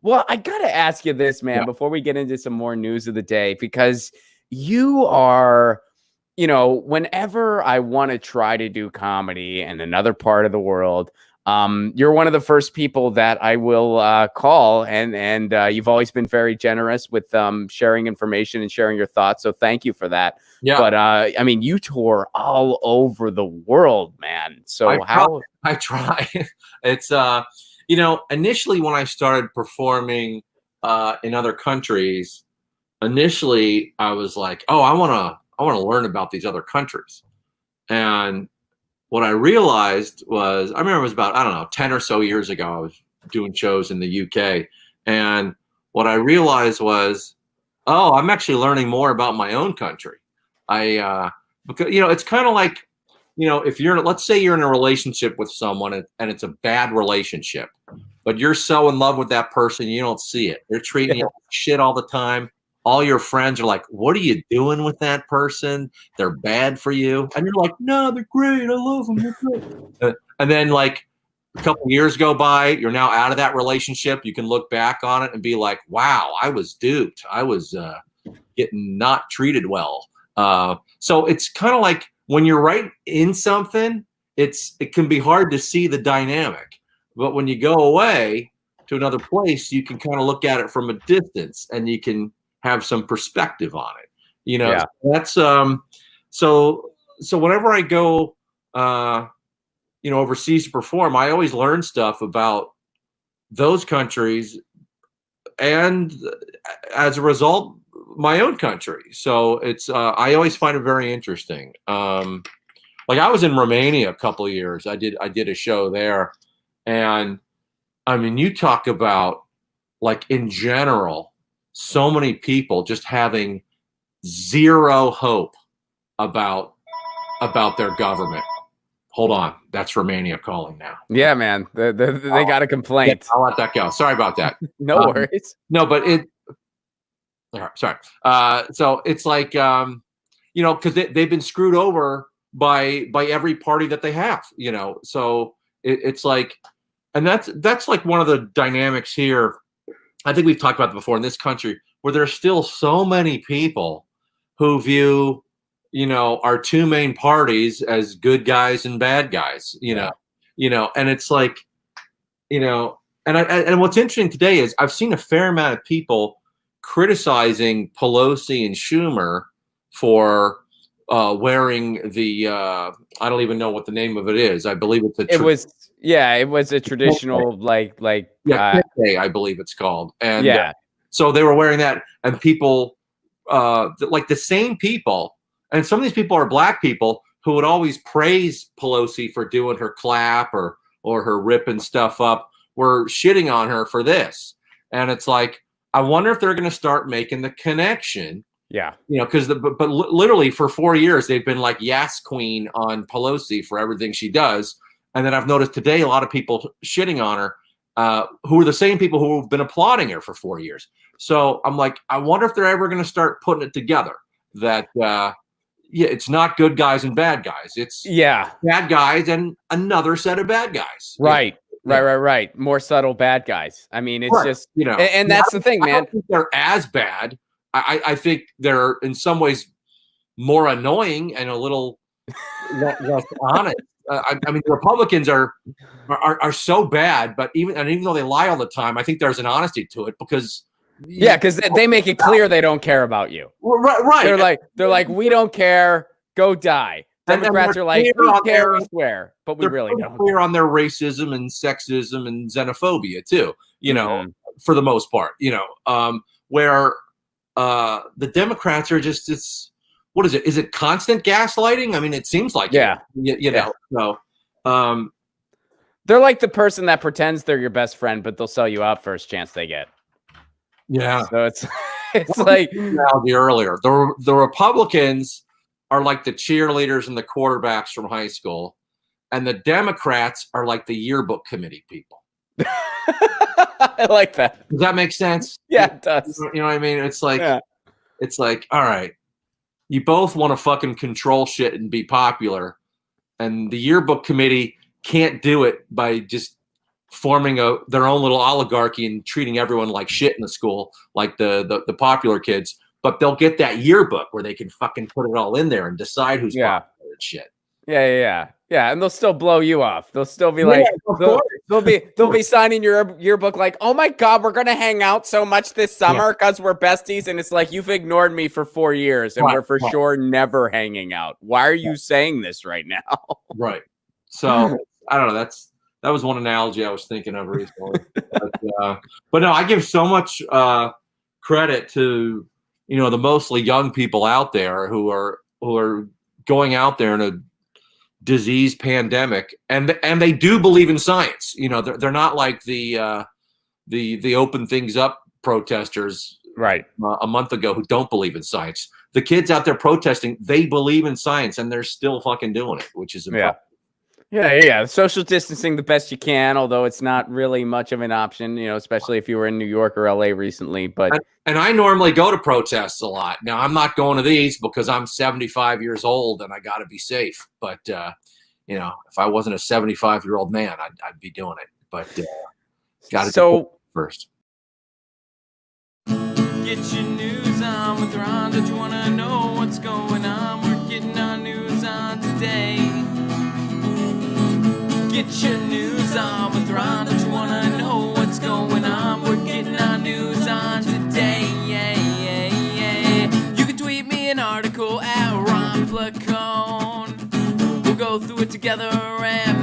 Well, I got to ask you this, man, before we get into some more news of the day, because you are, whenever I want to try to do comedy in another part of the world, you're one of the first people that I will call, and you've always been very generous with sharing information and sharing your thoughts. So thank you for that. Yeah. But I mean, you tour all over the world, man. So I try. It's initially when I started performing in other countries, initially I was like, oh, I want to learn about these other countries. And what I realized was, I remember it was about, I don't know, 10 or so years ago, I was doing shows in the UK. And what I realized was, oh, I'm actually learning more about my own country. Because, it's kind of like, if let's say you're in a relationship with someone and it's a bad relationship, but you're so in love with that person, you don't see it. They're treating you like shit all the time. All your friends are like, what are you doing with that person? They're bad for you. And you're like, no, they're great. I love them. They're great. And then like a couple of years go by, you're now out of that relationship. You can look back on it and be like, wow, I was duped. I was getting not treated well. So it's kind of like when you're right in something, it can be hard to see the dynamic. But when you go away to another place, you can kind of look at it from a distance and you can have some perspective on it. That's so whenever I go overseas to perform, I always learn stuff about those countries and as a result my own country. So it's I always find it very interesting. Like I was in Romania a couple of years. I did a show there, and I mean, you talk about like in general, so many people just having zero hope about their government. Hold on, that's Romania calling now. Yeah, man, they got a complaint. Yeah, I'll let that go. Sorry about that. No worries. No, but sorry. So it's like because they've been screwed over by every party that they have. So it's like, and that's like one of the dynamics here. I think we've talked about it before in this country, where there's still so many people who view, our two main parties as good guys and bad guys, and it's like, and what's interesting today is I've seen a fair amount of people criticizing Pelosi and Schumer for wearing the, I don't even know what the name of it is. I believe it was a traditional I believe it's called. And so they were wearing that, and people like the same people, and some of these people are black people who would always praise Pelosi for doing her clap or her ripping stuff up, were shitting on her for this. And it's like, I wonder if they're going to start making the connection. Yeah. Because but literally for 4 years, they've been like yes queen on Pelosi for everything she does. And then I've noticed today a lot of people shitting on her who are the same people who have been applauding her for 4 years. So I'm like, I wonder if they're ever going to start putting it together that, it's not good guys and bad guys. It's bad guys and another set of bad guys. Right. Right. More subtle bad guys. I mean, it's just, and that's the thing, man. I don't think they're as bad. I think they're in some ways more annoying and a little less honest. I mean, the Republicans are so bad, but even though they lie all the time, I think there's an honesty to it because they make it clear they don't care about you. Right. They're like, we don't care. Go die. Democrats are like, we care, we swear, but we really don't. Clear on their racism and sexism and xenophobia too. For the most part. Where the Democrats are just what is it? Is it constant gaslighting? I mean, it seems like So, they're like the person that pretends they're your best friend, but they'll sell you out first chance they get. Yeah. So it's like earlier. The Republicans are like the cheerleaders and the quarterbacks from high school, and the Democrats are like the yearbook committee people. I like that. Does that make sense? Yeah, it does. You know what I mean? It's like, all right, you both want to fucking control shit and be popular, and the yearbook committee can't do it by just forming their own little oligarchy and treating everyone like shit in the school, like the popular kids. But they'll get that yearbook where they can fucking put it all in there and decide who's popular and shit. Yeah, and they'll still blow you off. They'll still be like, they'll be signing your yearbook like, oh my God, we're gonna hang out so much this summer because we're besties, and it's like, you've ignored me for 4 years, and we're for sure never hanging out. Why are you saying this right now? Right. So I don't know. That was one analogy I was thinking of recently. But no, I give so much credit to the mostly young people out there who are going out there in a disease pandemic, and they do believe in science. They're not like the open things up protesters a month ago who don't believe in science. The kids out there protesting, they believe in science, and they're still fucking doing it, which is impressive. Yeah. Social distancing the best you can, although it's not really much of an option, especially if you were in New York or LA recently. But and I normally go to protests a lot. Now, I'm not going to these because I'm 75 years old and I got to be safe. But if I wasn't a 75-year-old man, I'd be doing it. But got to do it first. Get your news on with Ron. Don't you want to know what's going on? We're getting our news on today. Get your news on with Ron. Don't you want to know what's going on? We're getting our news on today. You can tweet me an article at Ron Placone. We'll go through it together and